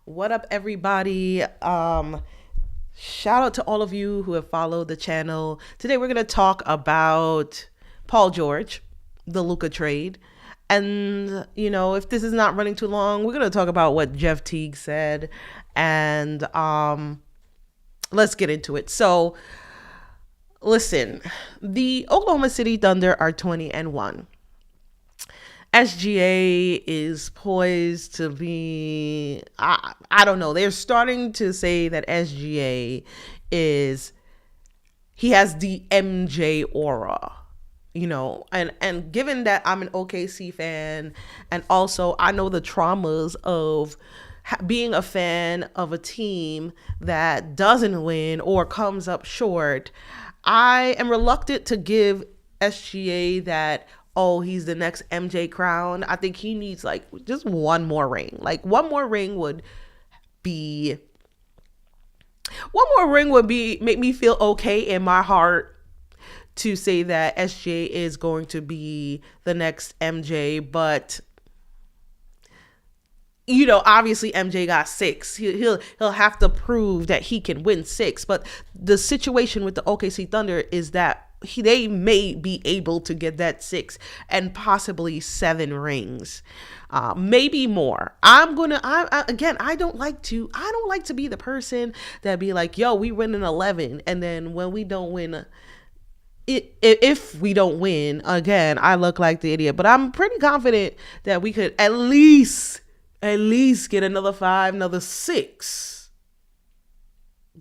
What up, everybody? Shout out to all of you who have followed the channel. Today, we're going to talk about Paul George, the Luka trade. And, if this is not running too long, we're going to talk about what Jeff Teague said. And let's get into it. So, listen, the Oklahoma City Thunder are 20-1. SGA is poised to be, I don't know. They're starting to say that SGA he has the MJ aura, and given that I'm an OKC fan, and also I know the traumas of being a fan of a team that doesn't win or comes up short, I am reluctant to give SGA that, oh, he's the next MJ crown. I think he needs just one more ring. One more ring would make me feel okay in my heart to say that SGA is going to be the next MJ. But obviously MJ got 6. He'll have to prove that he can win 6. But the situation with the OKC Thunder is that they may be able to get that 6 and possibly 7 rings, maybe more. I don't like to be the person that be like, yo, we win an 11, and then when we don't win, if we don't win again, I look like the idiot. But I'm pretty confident that we could at least get another 5, another 6.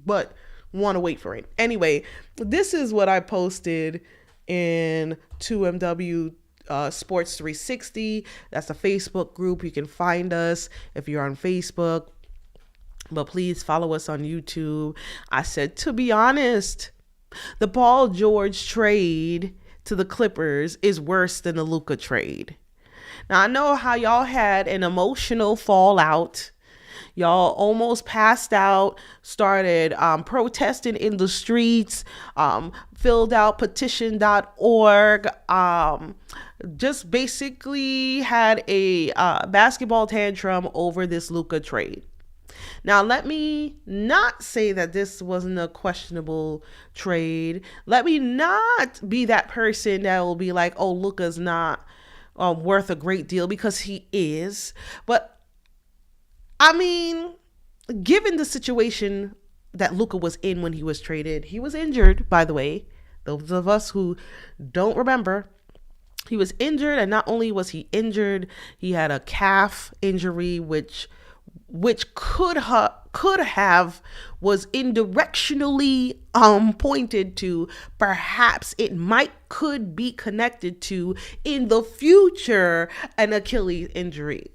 But want to wait for it. Anyway, this is what I posted in 2MW Sports 360. That's a Facebook group. You can find us if you're on Facebook. But please follow us on YouTube. I said, to be honest, the Paul George trade to the Clippers is worse than the Luka trade. Now, I know how y'all had an emotional fallout. Y'all almost passed out, started protesting in the streets, filled out petition.org, just basically had a basketball tantrum over this Luka trade. Now, let me not say that this wasn't a questionable trade. Let me not be that person that will be like, oh, Luka's not worth a great deal, because he is. But I mean, given the situation that Luka was in when he was traded, he was injured, by the way. Those of us who don't remember, he was injured, and not only was he injured, he had a calf injury, which could have was indirectionally pointed to perhaps it could be connected to in the future an Achilles injury.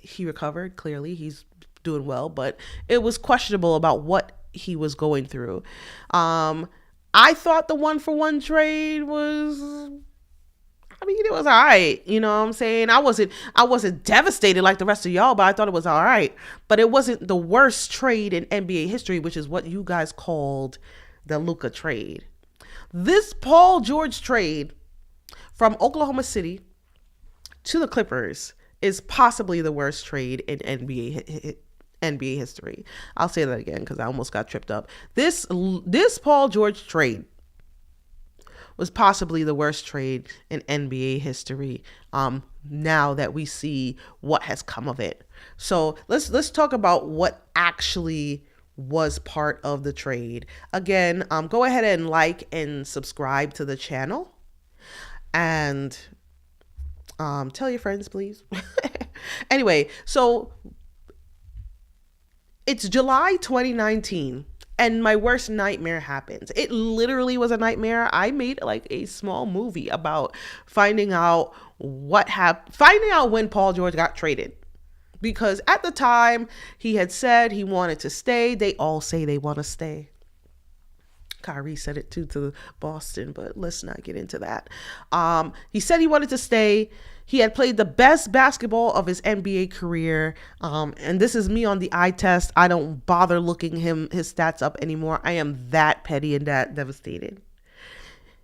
He recovered. Clearly, he's doing well, but it was questionable about what he was going through. I thought the 1-for-1 trade was, it was all right. You know what I'm saying? I wasn't devastated like the rest of y'all, but I thought it was all right. But it wasn't the worst trade in NBA history, which is what you guys called the Luka trade. This Paul George trade from Oklahoma City to the Clippers is possibly the worst trade in NBA history. I'll say that again because I almost got tripped up. This Paul George trade was possibly the worst trade in NBA history. Now that we see what has come of it, so let's talk about what actually was part of the trade. Again, go ahead and like and subscribe to the channel, and tell your friends, please. Anyway, so it's July 2019, and my worst nightmare happens. It literally was a nightmare. I made a small movie about finding out when Paul George got traded. Because at the time, he had said he wanted to stay. They all say they want to stay. Kyrie said it too to Boston, but let's not get into that. He said he wanted to stay. He had played the best basketball of his NBA career. And this is me on the eye test. I don't bother looking his stats up anymore. I am that petty and that devastated.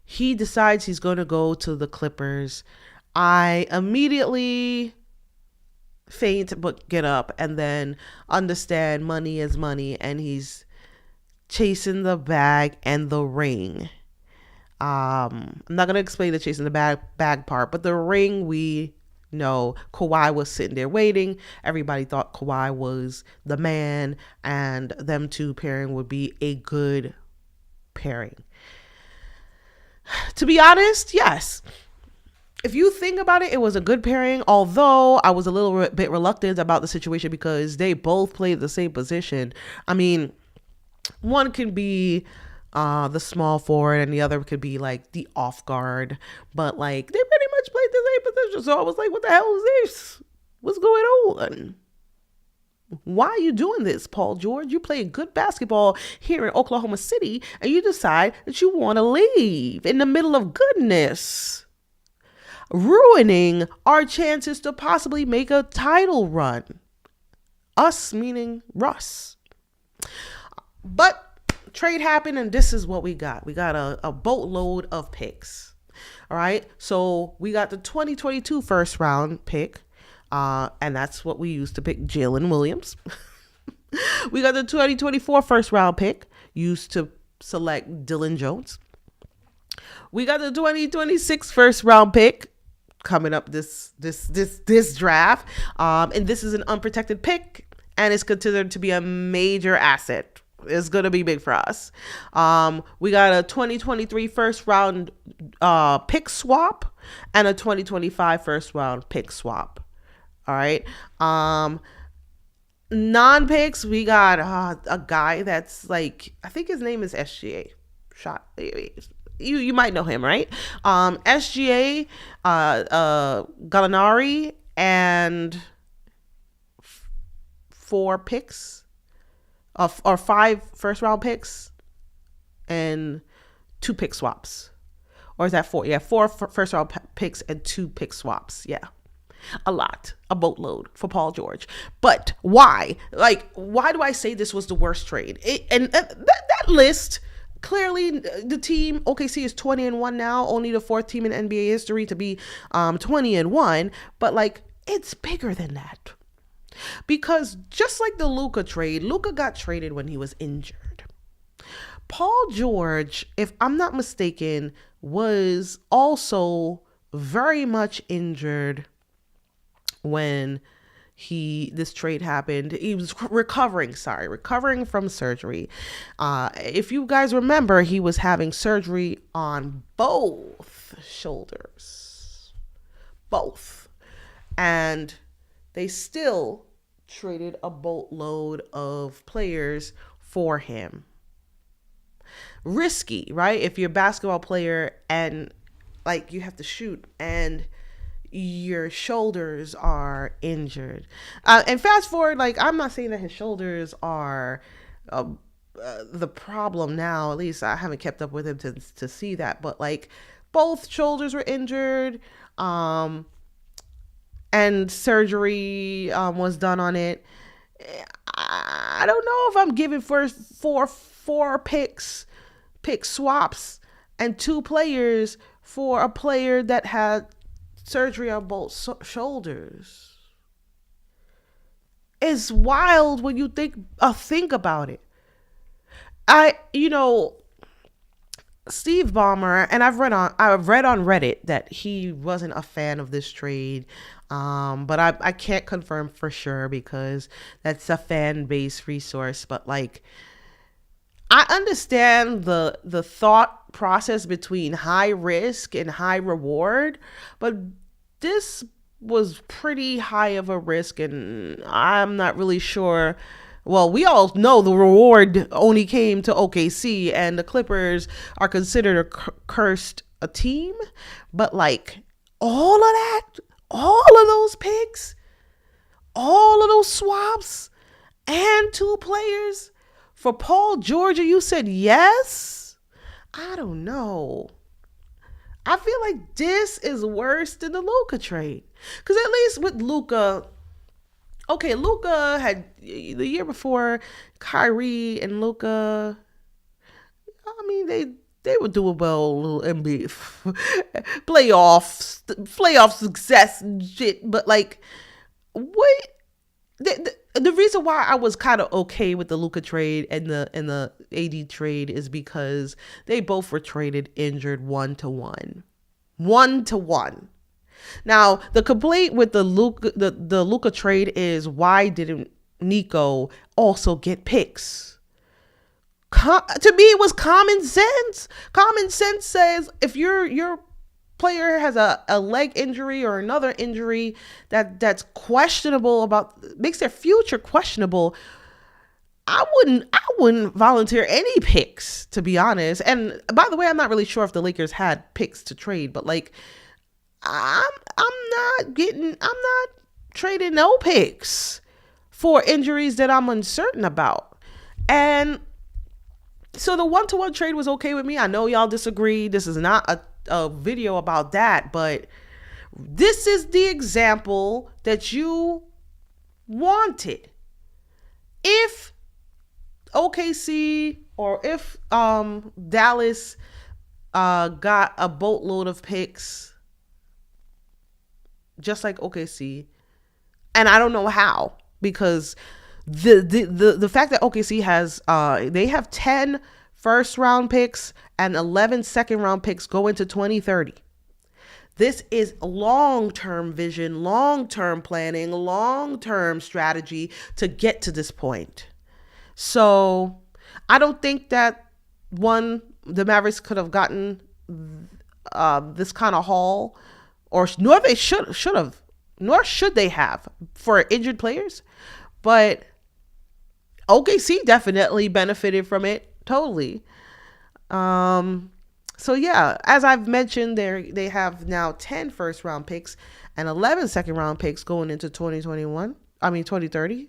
He decides he's going to go to the Clippers. I immediately faint but get up, and then understand money is money, and he's chasing the bag and the ring. I'm not gonna explain the chasing the bag part, but the ring, we know Kawhi was sitting there waiting. Everybody thought Kawhi was the man, and them two pairing would be a good pairing. To be honest, yes. If you think about it, it was a good pairing, although I was a little bit reluctant about the situation because they both played the same position. I mean, one can be the small forward and the other could be like the off guard, but like they pretty much played the same position. So I was like, what the hell is this? What's going on? Why are you doing this, Paul George? You play good basketball here in Oklahoma City and you decide that you want to leave in the middle of goodness, ruining our chances to possibly make a title run. Us meaning Russ. But trade happened, and this is what we got. We got a boatload of picks. All right. So we got the 2022 first round pick. And that's what we used to pick Jalen Williams. We got the 2024 first round pick used to select Dylan Jones. We got the 2026 first round pick coming up this draft. And this is an unprotected pick, and it's considered to be a major asset. It's going to be big for us. We got a 2023 first round pick swap and a 2025 first round pick swap. All right. Non-picks, we got a guy that's like, I think his name is SGA. You might know him, right? SGA, Gallinari, and 4 picks, or 5 first round picks, and 2 pick swaps. Or is that 4? Yeah, 4 first round picks and 2 pick swaps. Yeah. A boatload for Paul George. But why? Like, why do I say this was the worst trade? That list, clearly the team, OKC is 20-1 now, only the 4th team in NBA history to be 20-1. But like, it's bigger than that. Because just like the Luka trade, Luka got traded when he was injured. Paul George, if I'm not mistaken, was also very much injured when this trade happened. He was recovering from surgery. If you guys remember, he was having surgery on both shoulders. Both. And they still traded a boatload of players for him. Risky, right? If you're a basketball player and like you have to shoot and your shoulders are injured. And fast forward, like, I'm not saying that his shoulders are the problem now. At least I haven't kept up with him to see that. But like, both shoulders were injured, and surgery was done on it. I don't know if I'm giving first four pick swaps and 2 players for a player that had surgery on both shoulders. It's wild when you think about it. Steve Ballmer, and I've read on Reddit that he wasn't a fan of this trade, but I can't confirm for sure because that's a fan base resource. But like, I understand the thought process between high risk and high reward, but this was pretty high of a risk, and I'm not really sure. Well, we all know the reward only came to OKC, and the Clippers are considered a cursed team, but like, all of that, all of those picks, all of those swaps, and 2 players for Paul George, you said yes? I don't know. I feel like this is worse than the Luka trade. Because at least with Luka, okay, Luka had, the year before, Kyrie and Luka, I mean, they were doing well in NBA playoff success and shit. But like, what the reason why I was kind of okay with the Luka trade and the AD trade is because they both were traded injured 1-1. 1-1. Now, the complaint with the Luka trade is, why didn't Nico also get picks? To me, it was common sense. Common sense says if your player has a leg injury or another injury that's questionable, makes their future questionable, I wouldn't volunteer any picks, to be honest. And by the way, I'm not really sure if the Lakers had picks to trade, but like, I'm not trading no picks for injuries that I'm uncertain about. And so the 1-1 trade was okay with me. I know y'all disagree. This is not a video about that, but this is the example that you wanted. If OKC or if Dallas got a boatload of picks, just like OKC, and I don't know how, because the fact that OKC has they have 10 first round picks and 11 second round picks go into 2030. This is long-term vision, long-term planning, long-term strategy to get to this point. So I don't think that the Mavericks could have gotten this kind of haul, nor should they have for injured players. But OKC definitely benefited from it totally. So yeah, as I've mentioned, they have now 10 first round picks and 11 second round picks going into 2030.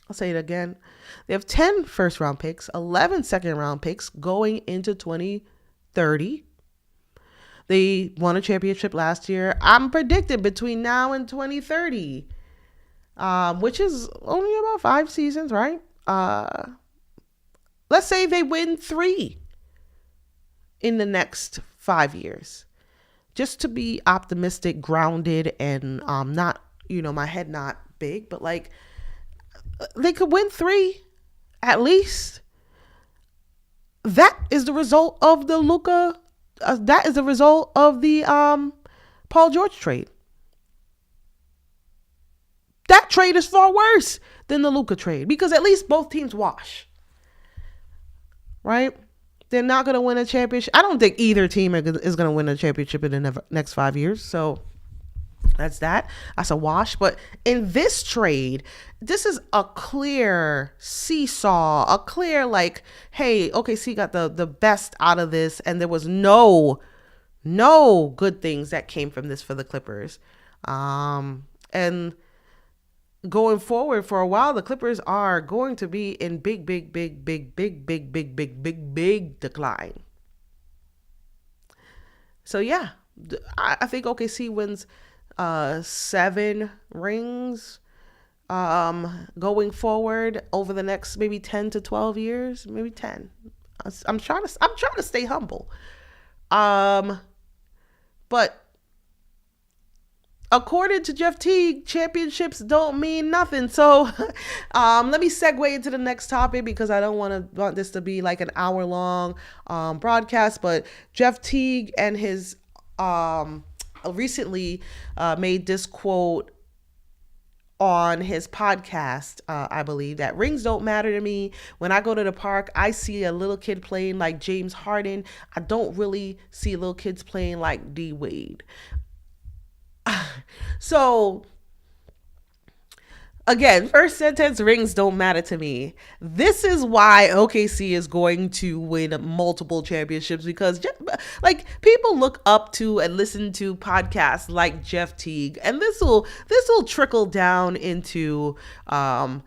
I'll say it again. They have 10 first round picks, 11 second round picks going into 2030. They won a championship last year. I'm predicting between now and 2030, which is only about 5 seasons, right? Let's say they win 3 in the next 5 years, just to be optimistic, grounded, and not, my head not big, but like, they could win 3 at least. That is the result of the Luka. That is the result of the Paul George trade. That trade is far worse than the Luka trade, because at least both teams wash. Right? They're not going to win a championship. I don't think either team is going to win a championship in the next 5 years. So that's that. That's a wash. But in this trade, this is a clear seesaw, a clear like, hey, OKC got the best out of this, and there was no good things that came from this for the Clippers. And going forward for a while, the Clippers are going to be in big decline. So yeah, I think OKC wins 7 rings going forward over the next maybe 10 to 12 years, maybe 10. I'm trying to stay humble. But according to Jeff Teague, championships don't mean nothing. So let me segue into the next topic, because I don't want this to be like an hour-long broadcast. But Jeff Teague and his recently made this quote on his podcast, I believe, that rings don't matter to me. When I go to the park, I see a little kid playing like James Harden. I don't really see little kids playing like D Wade. So again, first sentence, rings don't matter to me. This is why OKC is going to win multiple championships, because like, people look up to and listen to podcasts like Jeff Teague, and this will trickle down into AAU,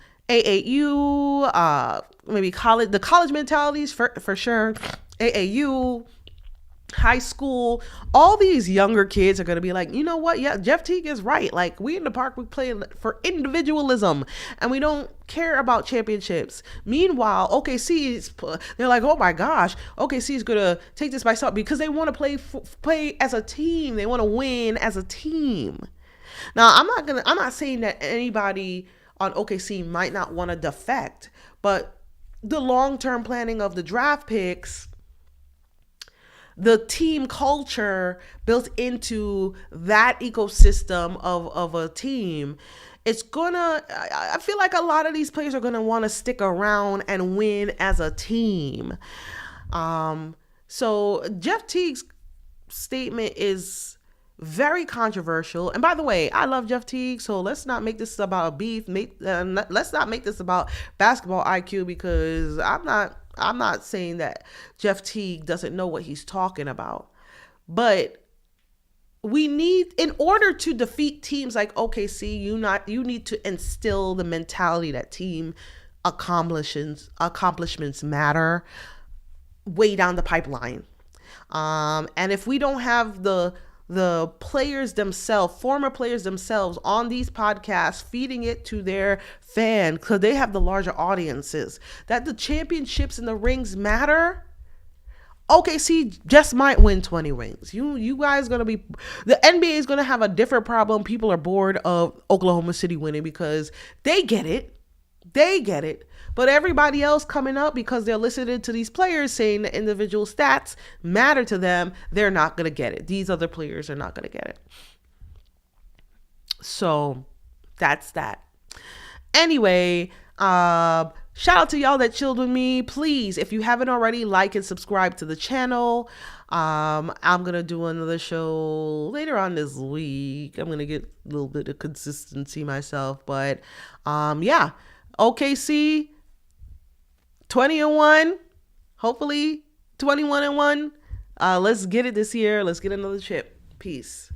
maybe the college mentalities for sure, AAU, high school. All these younger kids are going to be like, you know what? Yeah, Jeff Teague is right. Like, we in the park, we play for individualism and we don't care about championships. Meanwhile, they're like, oh my gosh, OKC is going to take this by storm, because they want to play as a team. They want to win as a team. Now, I'm not saying that anybody on OKC might not want to defect, but the long-term planning of the draft picks, the team culture built into that ecosystem of a team, it's gonna, I feel like a lot of these players are gonna want to stick around and win as a team. So Jeff Teague's statement is very controversial. And by the way, I love Jeff Teague, so let's not make this about a beef. Let's not make this about basketball IQ, because I'm not saying that Jeff Teague doesn't know what he's talking about. But we need, in order to defeat teams like OKC, you need to instill the mentality that team accomplishments matter way down the pipeline. And if we don't have the players themselves, former players themselves, on these podcasts feeding it to their fan, because they have the larger audiences, that the championships and the rings matter, OKC just might win 20 rings. You guys gonna be, the NBA is gonna have a different problem. People are bored of Oklahoma City winning because they get it. But everybody else coming up, because they're listening to these players saying the individual stats matter to them, they're not going to get it. These other players are not going to get it. So that's that. Anyway, shout out to y'all that chilled with me. Please, if you haven't already, like and subscribe to the channel. I'm going to do another show later on this week. I'm going to get a little bit of consistency myself. But yeah, OKC 20-1, hopefully 21-1. Let's get it this year. Let's get another chip. Peace.